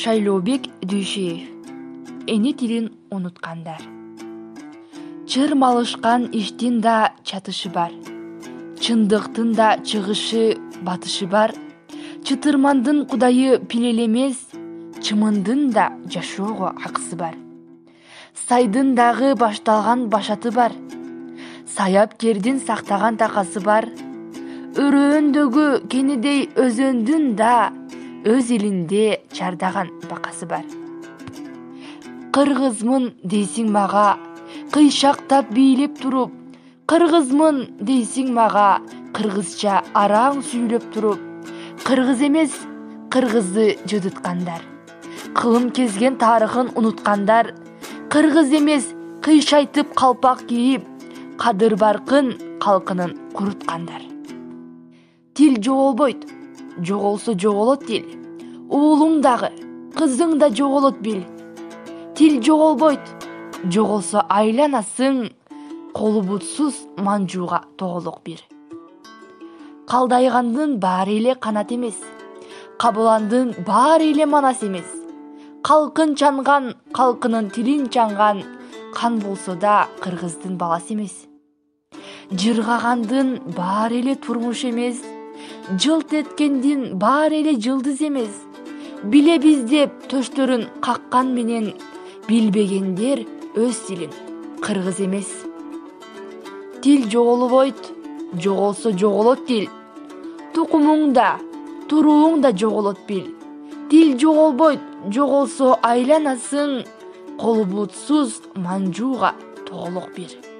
Шайлообек Дүйшеев. Эне тилин унуткандар. Чырмалышкан иштин да чатышы бар. Чындыктын да чыгышы, батышы бар. Чытырмандын кудайы пилелемес, чымындын да жашоого акысы бар. Сайдын дагы башталган башаты бар. Саяпкердин сактаган такасы бар. Өрөөндөгү кенедей өзөндүн да өз элинде чардаган бакасы бар. Кыргызмын дейсиң мага, кыйшактап бийлеп туруп, кыргызмын дейсиң мага, кыргызча араң сүйлөп туруп, кыргыз эмес, кыргызды жыдыткандар. Кылым кезген тарыхын унуткандар, кыргыз эмес, кыйшайтып калпак кийип, кадыр баркын калкынын куруткандар. Тил жоголбойт, жоголсо жоголот тил. Уулуң дагы, кызың да жоголот бил. Тил жоголбойт, жоголсо айланасың, колу бутсуз манжууга тоголок бир. Калдайгандын баары эле канат эмес, кабыландын баары эле манас эмес. Калкын чанган, калкынын тилин чанган, кан болсо да кыргыздын баласы эмес. Жыргагандын баары эле турмуш эмес, жылт эткендин баары эле жылдыз эмес. Билебиз деп төштөрүн каккан менен, билбегендер өз тилин кыргыз эмес. Тил жоголбойт, жоголсо жоголот тил. Тукумуң да, турууң да жоголот бил. Тил жоголбойт, жоголсо айланасың, колу бутсуз манжууга тоголок бир.